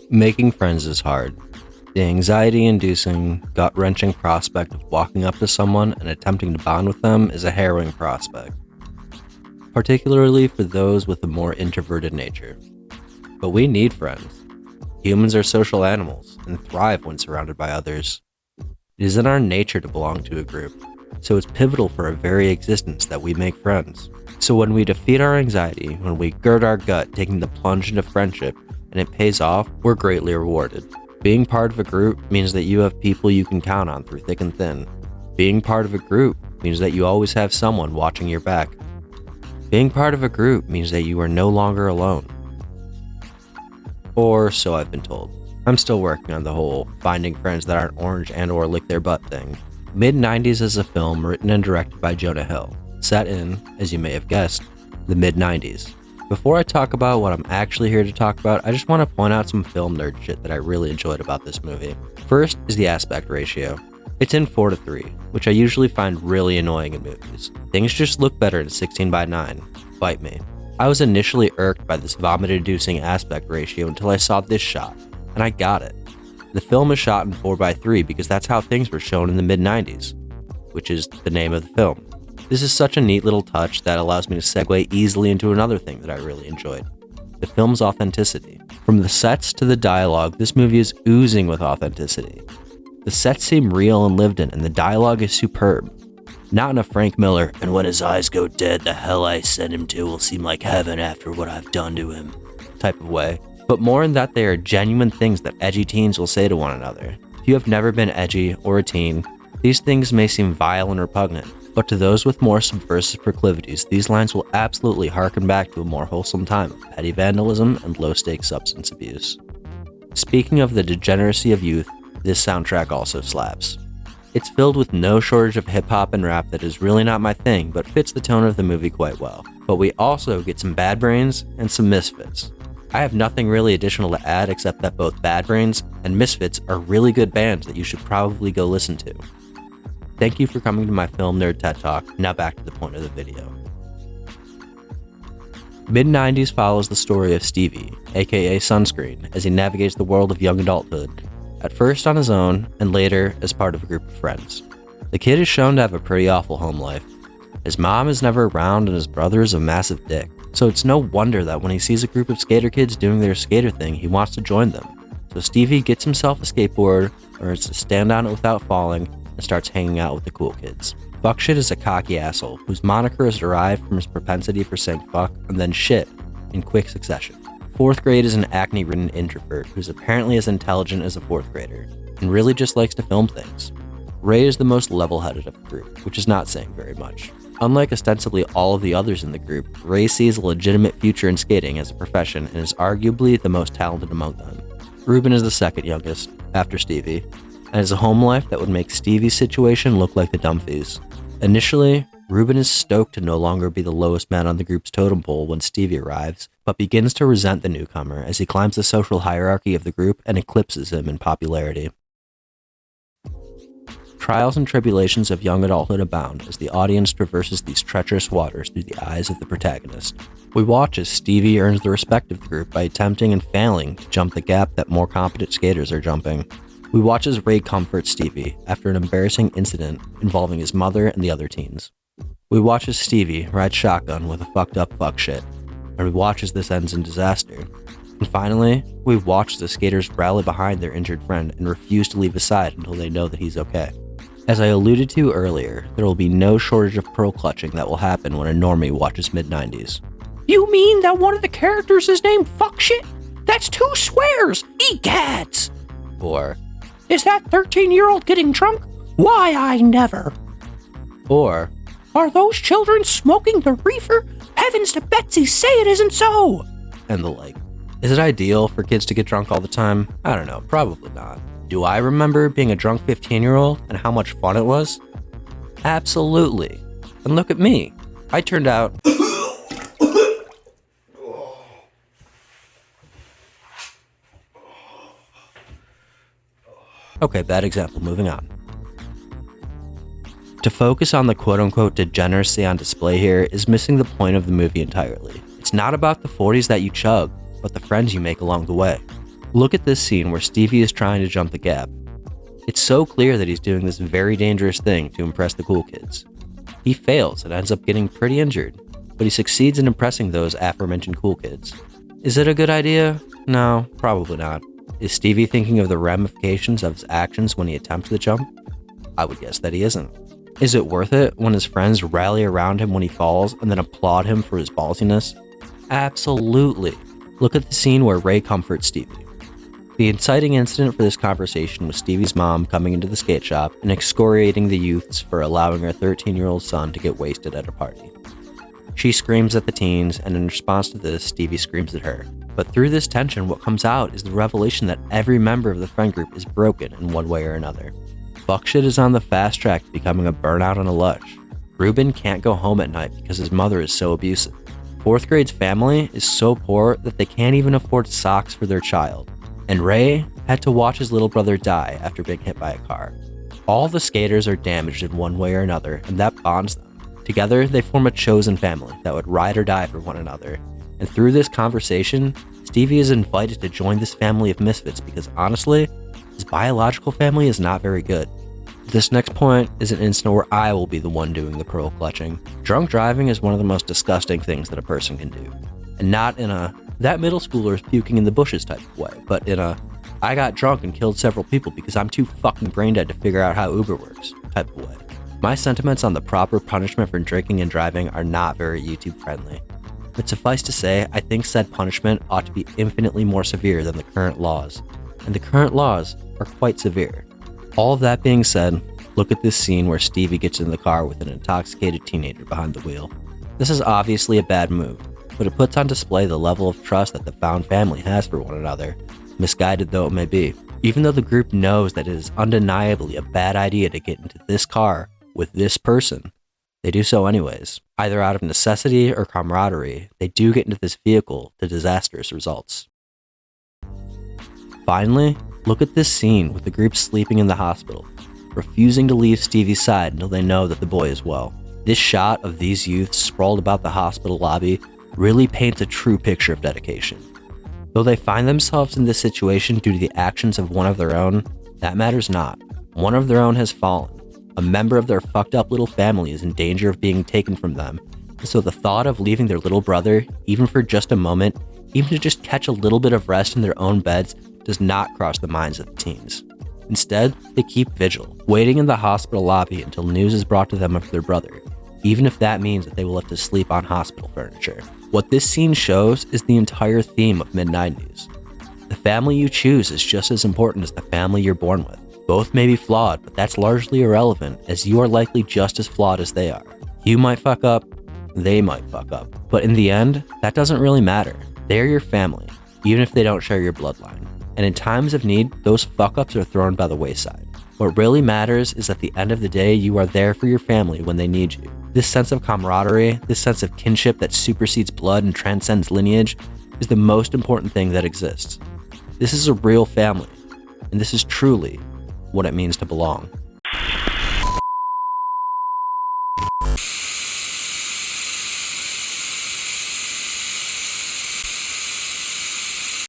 Making friends is hard. The anxiety-inducing, gut-wrenching prospect of walking up to someone and attempting to bond with them is a harrowing prospect, particularly for those with a more introverted nature. But we need friends. Humans are social animals and thrive when surrounded by others. It is in our nature to belong to a group, so it's pivotal for our very existence that we make friends. So when we defeat our anxiety, when we gird our gut taking the plunge into friendship, and it pays off, we're greatly rewarded. Being part of a group means that you have people you can count on through thick and thin. Being part of a group means that you always have someone watching your back. Being part of a group means that you are no longer alone. Or so I've been told. I'm still working on the whole finding friends that aren't orange and or lick their butt thing. Mid90s is a film written and directed by Jonah Hill, set in, as you may have guessed, the mid-90s. Before I talk about what I'm actually here to talk about, I just want to point out some film nerd shit that I really enjoyed about this movie. First is the aspect ratio. It's in 4:3, which I usually find really annoying in movies. Things just look better in 16:9. Bite me. I was initially irked by this vomit-inducing aspect ratio until I saw this shot, and I got it. The film is shot in 4:3 because that's how things were shown in the mid-90s, which is the name of the film. This is such a neat little touch that allows me to segue easily into another thing that I really enjoyed. The film's authenticity. From the sets to the dialogue, this movie is oozing with authenticity. The sets seem real and lived in, and the dialogue is superb. Not in a Frank Miller, and when his eyes go dead, the hell I send him to will seem like heaven after what I've done to him type of way, but more in that they are genuine things that edgy teens will say to one another. If you have never been edgy or a teen, these things may seem vile and repugnant, but to those with more subversive proclivities, these lines will absolutely harken back to a more wholesome time of petty vandalism and low-stakes substance abuse. Speaking of the degeneracy of youth, this soundtrack also slaps. It's filled with no shortage of hip-hop and rap that is really not my thing, but fits the tone of the movie quite well. But we also get some Bad Brains and some Misfits. I have nothing really additional to add except that both Bad Brains and Misfits are really good bands that you should probably go listen to. Thank you for coming to my Film Nerd TED Talk. Now back to the point of the video. Mid-90s follows the story of Stevie, aka Sunscreen, as he navigates the world of young adulthood, at first on his own, and later as part of a group of friends. The kid is shown to have a pretty awful home life. His mom is never around and his brother is a massive dick, so it's no wonder that when he sees a group of skater kids doing their skater thing, he wants to join them. So Stevie gets himself a skateboard, learns to stand on it without falling, and starts hanging out with the cool kids. Fuckshit is a cocky asshole whose moniker is derived from his propensity for saying fuck and then shit in quick succession. Fourth grade is an acne-ridden introvert who's apparently as intelligent as a fourth grader and really just likes to film things. Ray is the most level-headed of the group, which is not saying very much. Unlike ostensibly all of the others in the group, Ray sees a legitimate future in skating as a profession and is arguably the most talented among them. Ruben is the second youngest, after Stevie, and has a home life that would make Stevie's situation look like the Dumfies. Initially, Ruben is stoked to no longer be the lowest man on the group's totem pole when Stevie arrives, but begins to resent the newcomer as he climbs the social hierarchy of the group and eclipses him in popularity. Trials and tribulations of young adulthood abound as the audience traverses these treacherous waters through the eyes of the protagonist. We watch as Stevie earns the respect of the group by attempting and failing to jump the gap that more competent skaters are jumping. We watch as Ray comforts Stevie after an embarrassing incident involving his mother and the other teens. We watch as Stevie rides shotgun with a fucked up fuck shit, and we watch as this ends in disaster. And finally, we watch the skaters rally behind their injured friend and refuse to leave his side until they know that he's okay. As I alluded to earlier, there will be no shortage of pearl clutching that will happen when a normie watches mid-90s. You mean that one of the characters is named Fuckshit? That's 2 swears! Egads! Or, is that 13-year-old getting drunk? Why, I never. Or, are those children smoking the reefer? Heavens to Betsy, say it isn't so! And the like. Is it ideal for kids to get drunk all the time? I don't know, probably not. Do I remember being a drunk 15-year-old and how much fun it was? Absolutely. And look at me. I turned out... Okay, bad example, moving on. To focus on the quote-unquote degeneracy on display here is missing the point of the movie entirely. It's not about the 40s that you chug, but the friends you make along the way. Look at this scene where Stevie is trying to jump the gap. It's so clear that he's doing this very dangerous thing to impress the cool kids. He fails and ends up getting pretty injured, but he succeeds in impressing those aforementioned cool kids. Is it a good idea? No, probably not. Is Stevie thinking of the ramifications of his actions when he attempts the jump? I would guess that he isn't. Is it worth it when his friends rally around him when he falls and then applaud him for his ballsiness? Absolutely. Look at the scene where Ray comforts Stevie. The inciting incident for this conversation was Stevie's mom coming into the skate shop and excoriating the youths for allowing her 13-year-old son to get wasted at a party. She screams at the teens, and in response to this, Stevie screams at her. But through this tension, what comes out is the revelation that every member of the friend group is broken in one way or another. Fuckshit is on the fast track to becoming a burnout and a lush. Ruben can't go home at night because his mother is so abusive. 4th grade's family is so poor that they can't even afford socks for their child. And Ray had to watch his little brother die after being hit by a car. All the skaters are damaged in one way or another, and that bonds them. Together, they form a chosen family that would ride or die for one another. And through this conversation, Stevie is invited to join this family of misfits because honestly, his biological family is not very good. This next point is an instant where I will be the one doing the pearl clutching. Drunk driving is one of the most disgusting things that a person can do. And not in a, that middle schooler is puking in the bushes type of way, but in a, I got drunk and killed several people because I'm too fucking brain dead to figure out how Uber works type of way. My sentiments on the proper punishment for drinking and driving are not very YouTube friendly. But suffice to say, I think said punishment ought to be infinitely more severe than the current laws. And the current laws are quite severe. All of that being said, look at this scene where Stevie gets in the car with an intoxicated teenager behind the wheel. This is obviously a bad move, but it puts on display the level of trust that the found family has for one another, misguided though it may be. Even though the group knows that it is undeniably a bad idea to get into this car with this person, they do so anyways. Either out of necessity or camaraderie, they do get into this vehicle to disastrous results. Finally, look at this scene with the group sleeping in the hospital, refusing to leave Stevie's side until they know that the boy is well. This shot of these youths sprawled about the hospital lobby really paints a true picture of dedication. Though they find themselves in this situation due to the actions of one of their own, that matters not. One of their own has fallen. A member of their fucked up little family is in danger of being taken from them, and so the thought of leaving their little brother, even for just a moment, even to just catch a little bit of rest in their own beds, does not cross the minds of the teens. Instead, they keep vigil, waiting in the hospital lobby until news is brought to them of their brother, even if that means that they will have to sleep on hospital furniture. What this scene shows is the entire theme of Mid90s. The family you choose is just as important as the family you're born with. Both may be flawed, but that's largely irrelevant, as you are likely just as flawed as they are. You might fuck up, they might fuck up, but in the end, that doesn't really matter. They're your family, even if they don't share your bloodline. And in times of need, those fuck-ups are thrown by the wayside. What really matters is at the end of the day, you are there for your family when they need you. This sense of camaraderie, this sense of kinship that supersedes blood and transcends lineage, is the most important thing that exists. This is a real family, and this is truly what it means to belong.